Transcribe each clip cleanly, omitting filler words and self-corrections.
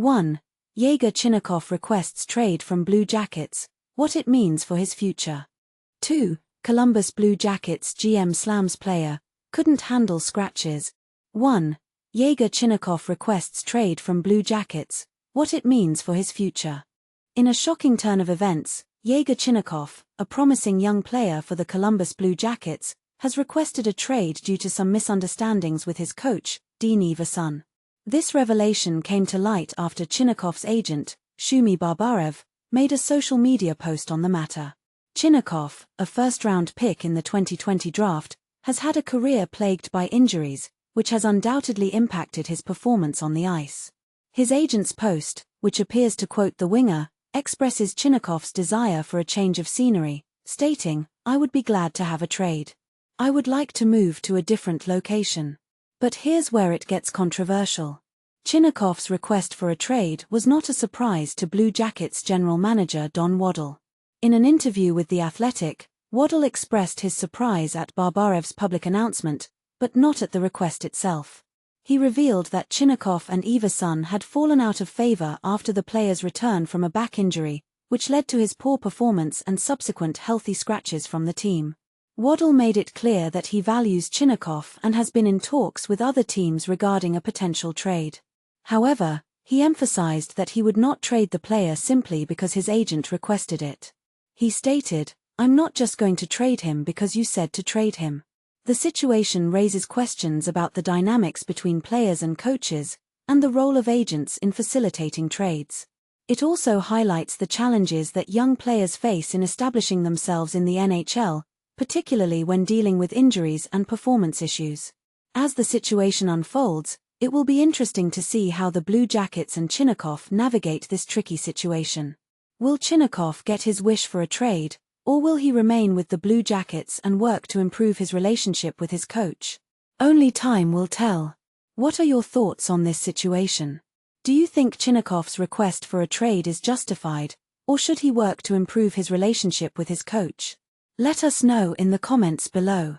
1. Yegor Chinakhov requests trade from Blue Jackets, what it means for his future. 2. Columbus Blue Jackets GM slams player, couldn't handle scratches. 1. Yegor Chinakhov requests trade from Blue Jackets, what it means for his future. In a shocking turn of events, Yegor Chinakhov, a promising young player for the Columbus Blue Jackets, has requested a trade due to some misunderstandings with his coach, Dean Evason. This revelation came to light after Chinakhov's agent, Shumi Babaev, made a social media post on the matter. Chinakhov, a first-round pick in the 2020 draft, has had a career plagued by injuries, which has undoubtedly impacted his performance on the ice. His agent's post, which appears to quote the winger, expresses Chinakhov's desire for a change of scenery, stating, "I would be glad to have a trade. I would like to move to a different location." But here's where it gets controversial. Chinakhov's request for a trade was not a surprise to Blue Jackets general manager Don Waddell. In an interview with The Athletic, Waddell expressed his surprise at Babaev's public announcement, but not at the request itself. He revealed that Chinakhov and Evason had fallen out of favor after the player's return from a back injury, which led to his poor performance and subsequent healthy scratches from the team. Waddell made it clear that he values Chinakhov and has been in talks with other teams regarding a potential trade. However, he emphasized that he would not trade the player simply because his agent requested it. He stated, "I'm not just going to trade him because you said to trade him." The situation raises questions about the dynamics between players and coaches, and the role of agents in facilitating trades. It also highlights the challenges that young players face in establishing themselves in the NHL, particularly when dealing with injuries and performance issues. As the situation unfolds, it will be interesting to see how the Blue Jackets and Chinakhov navigate this tricky situation. Will Chinakhov get his wish for a trade, or will he remain with the Blue Jackets and work to improve his relationship with his coach? Only time will tell. What are your thoughts on this situation? Do you think Chinakhov's request for a trade is justified, or should he work to improve his relationship with his coach? Let us know in the comments below.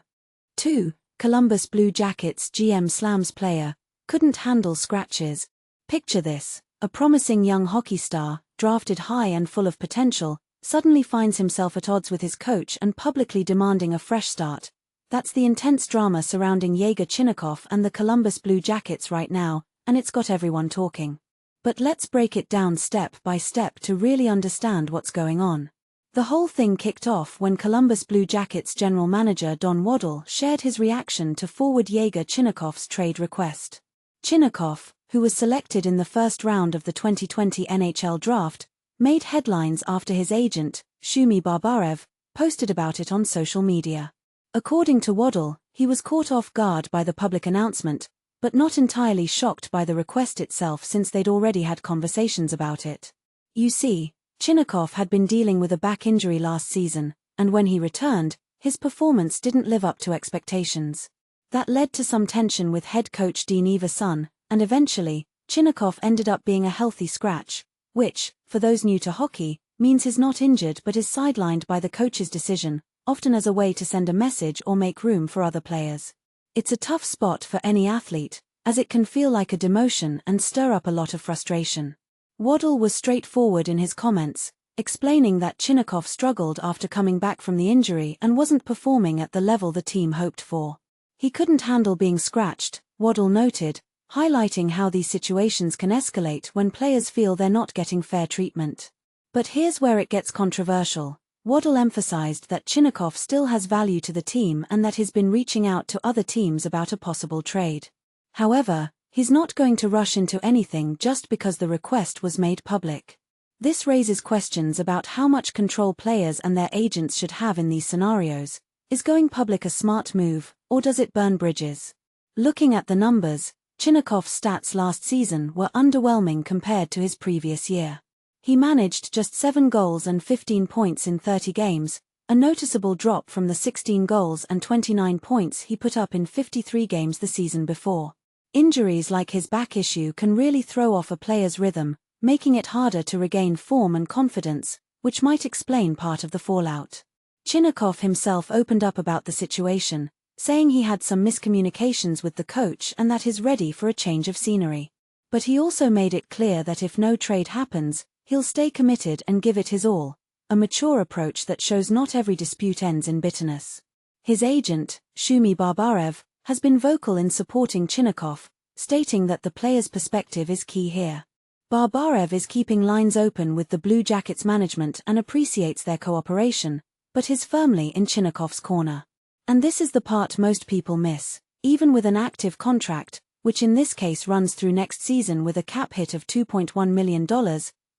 2. Columbus Blue Jackets GM slams player, couldn't handle scratches. Picture this, a promising young hockey star, drafted high and full of potential, suddenly finds himself at odds with his coach and publicly demanding a fresh start. That's the intense drama surrounding Yegor Chinakhov and the Columbus Blue Jackets right now, and it's got everyone talking. But let's break it down step by step to really understand what's going on. The whole thing kicked off when Columbus Blue Jackets general manager Don Waddell shared his reaction to forward Yegor Chinakhov's trade request. Chinakhov, who was selected in the first round of the 2020 NHL draft, made headlines after his agent, Shumi Babaev, posted about it on social media. According to Waddell, he was caught off guard by the public announcement, but not entirely shocked by the request itself since they'd already had conversations about it. You see, Chinakhov had been dealing with a back injury last season, and when he returned, his performance didn't live up to expectations. That led to some tension with head coach Dean Evason, and eventually, Chinakhov ended up being a healthy scratch, which, for those new to hockey, means he's not injured but is sidelined by the coach's decision, often as a way to send a message or make room for other players. It's a tough spot for any athlete, as it can feel like a demotion and stir up a lot of frustration. Waddell was straightforward in his comments, explaining that Chinakhov struggled after coming back from the injury and wasn't performing at the level the team hoped for. He couldn't handle being scratched, Waddell noted, highlighting how these situations can escalate when players feel they're not getting fair treatment. But here's where it gets controversial. Waddell emphasized that Chinakhov still has value to the team and that he's been reaching out to other teams about a possible trade. However, he's not going to rush into anything just because the request was made public. This raises questions about how much control players and their agents should have in these scenarios. Is going public a smart move, or does it burn bridges? Looking at the numbers, Chinakhov's stats last season were underwhelming compared to his previous year. He managed just 7 goals and 15 points in 30 games, a noticeable drop from the 16 goals and 29 points he put up in 53 games the season before. Injuries like his back issue can really throw off a player's rhythm, making it harder to regain form and confidence, which might explain part of the fallout. Chinakhov himself opened up about the situation, saying he had some miscommunications with the coach and that he's ready for a change of scenery. But he also made it clear that if no trade happens, he'll stay committed and give it his all, a mature approach that shows not every dispute ends in bitterness. His agent, Shumi Babaev, has been vocal in supporting Chinakhov, stating that the player's perspective is key here. Babaev is keeping lines open with the Blue Jackets management and appreciates their cooperation, but is firmly in Chinakhov's corner. And this is the part most people miss. Even with an active contract, which in this case runs through next season with a cap hit of $2.1 million,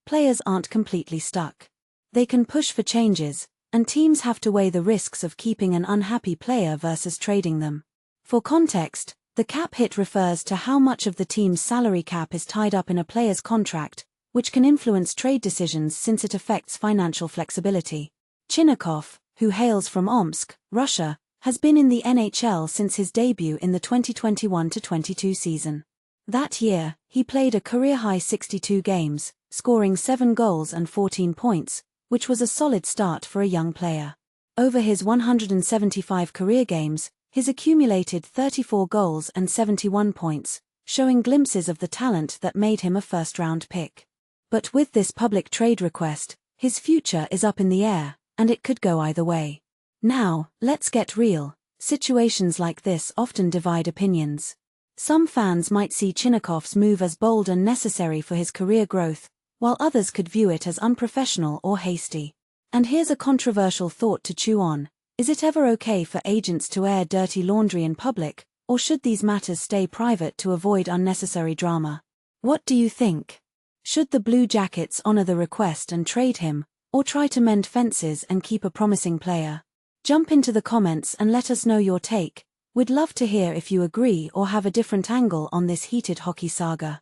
players aren't completely stuck. They can push for changes, and teams have to weigh the risks of keeping an unhappy player versus trading them. For context, the cap hit refers to how much of the team's salary cap is tied up in a player's contract, which can influence trade decisions since it affects financial flexibility. Chinakhov, who hails from Omsk, Russia, has been in the NHL since his debut in the 2021-22 season. That year, he played a career-high 62 games, scoring 7 goals and 14 points, which was a solid start for a young player. Over his 175 career games, he's accumulated 34 goals and 71 points, showing glimpses of the talent that made him a first-round pick. But with this public trade request, his future is up in the air, and it could go either way. Now, let's get real. Situations like this often divide opinions. Some fans might see Chinakhov's move as bold and necessary for his career growth, while others could view it as unprofessional or hasty. And here's a controversial thought to chew on. Is it ever okay for agents to air dirty laundry in public, or should these matters stay private to avoid unnecessary drama? What do you think? Should the Blue Jackets honor the request and trade him, or try to mend fences and keep a promising player? Jump into the comments and let us know your take. We'd love to hear if you agree or have a different angle on this heated hockey saga.